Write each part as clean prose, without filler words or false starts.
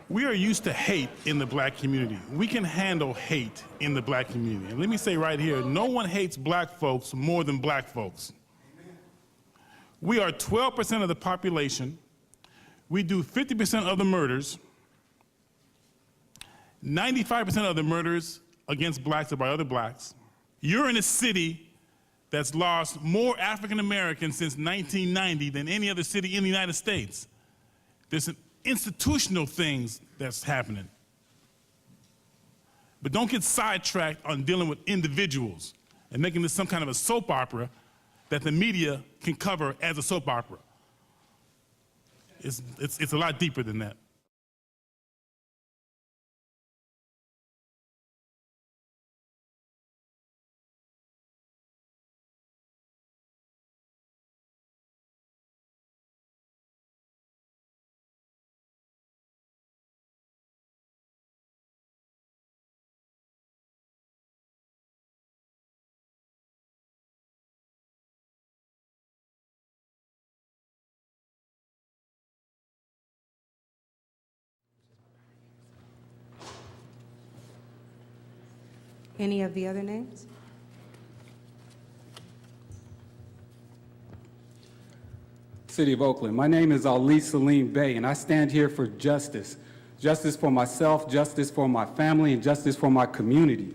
We are used to hate in the black community. We can handle hate in the black community. And let me say right here, no one hates black folks more than black folks. We are 12% of the population. We do 50% of the murders. 95% of the murders against blacks are by other blacks. You're in a city that's lost more African Americans since 1990 than any other city in the United States. There's some institutional things that's happening. But don't get sidetracked on dealing with individuals and making this some kind of a soap opera that the media can cover as a soap opera. It's a lot deeper than that. Any of the other names? City of Oakland. My name is Ali Salim Bey, and I stand here for justice. Justice for myself, justice for my family, and justice for my community.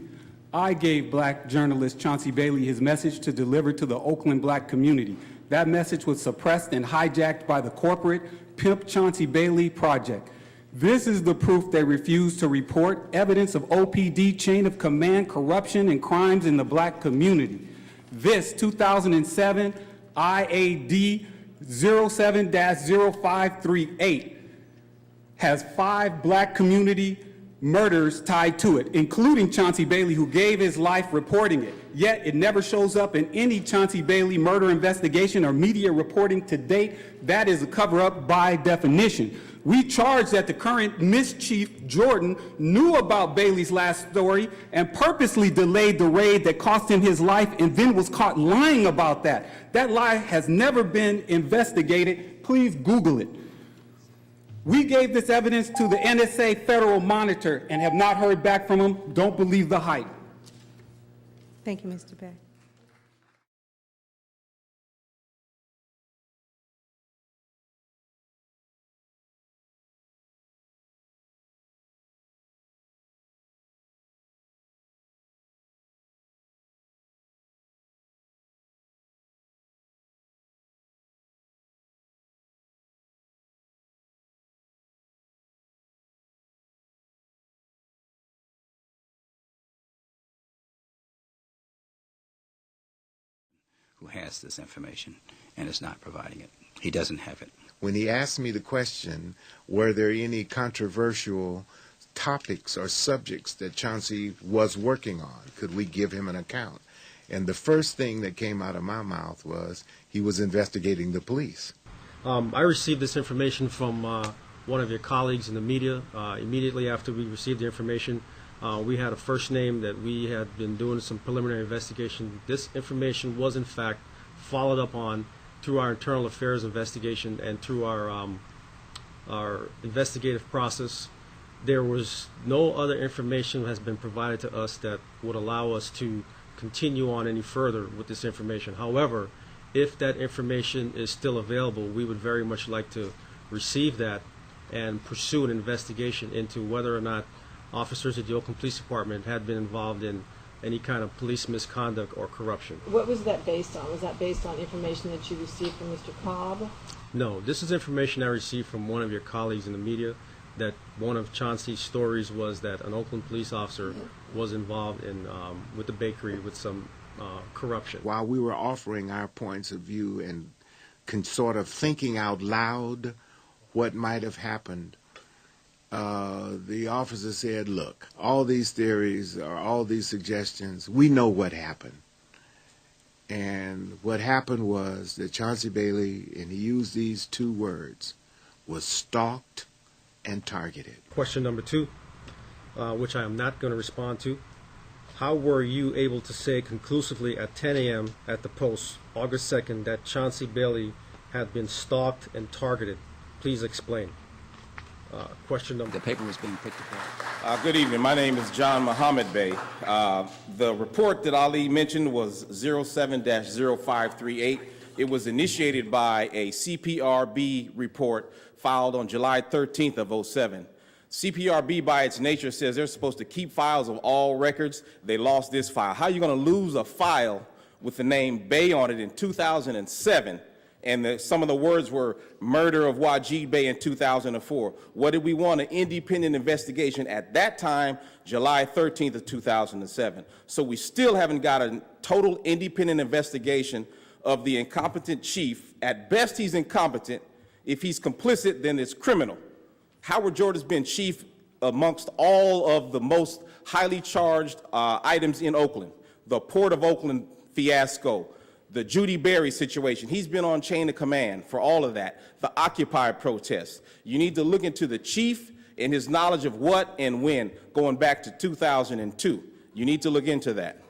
I gave black journalist Chauncey Bailey his message to deliver to the Oakland black community. That message was suppressed and hijacked by the corporate Pimp Chauncey Bailey project. This is the proof they refuse to report evidence of OPD chain of command corruption and crimes in the black community. This 2007 IAD 07-0538 has 5 black community murders tied to it, including Chauncey Bailey, who gave his life reporting it. Yet it never shows up in any Chauncey Bailey murder investigation or media reporting to date. That is a cover-up by definition. We charge that the current Miss Chief Jordan knew about Bailey's last story and purposely delayed the raid that cost him his life and then was caught lying about that. That lie has never been investigated. Please Google it. We gave this evidence to the NSA Federal Monitor and have not heard back from him. Don't believe the hype. Thank you, Mr. Bey. Who has this information and is not providing it. He doesn't have it. When he asked me the question, were there any controversial topics or subjects that Chauncey was working on? Could we give him an account? And the first thing that came out of my mouth was he was investigating the police. I received this information from one of your colleagues in the media. Immediately after we received the information, we had a first name that we had been doing some preliminary investigation. This information was in fact followed up on through our internal affairs investigation and through our investigative process. There was no other information that has been provided to us that would allow us to continue on any further with this information. However, if that information is still available, we would very much like to receive that and pursue an investigation into whether or not officers at the Oakland Police Department had been involved in any kind of police misconduct or corruption. What was that based on? Was that based on information that you received from Mr. Cobb? No, this is information I received from one of your colleagues in the media, that one of Chauncey's stories was that an Oakland police officer was involved in with the bakery with some corruption. While we were offering our points of view and sort of thinking out loud what might have happened, the officer said, look, all these theories or all these suggestions, we know what happened. And what happened was that Chauncey Bailey, and he used these 2 words, was stalked and targeted. Question number 2, which I am not going to respond to. How were you able to say conclusively at 10 a.m. at the Post, August 2nd, that Chauncey Bailey had been stalked and targeted? Please explain. Question number. The paper was being put to bed. Good evening. My name is John Muhammad Bey. The report that Ali mentioned was 07-0538. It was initiated by a CPRB report filed on July 13th of 07. CPRB, by its nature, says they're supposed to keep files of all records. They lost this file. How are you going to lose a file with the name Bey on it in 2007? And some of the words were murder of Wajid Bey in 2004. What did we want? An independent investigation at that time, July 13th of 2007. So we still haven't got a total independent investigation of the incompetent chief. At best, he's incompetent. If he's complicit, then it's criminal. Howard Jordan's been chief amongst all of the most highly charged items in Oakland. The Port of Oakland fiasco, the Judy Berry situation. He's been on chain of command for all of that. The Occupy protests. You need to look into the chief and his knowledge of what and when, going back to 2002. You need to look into that.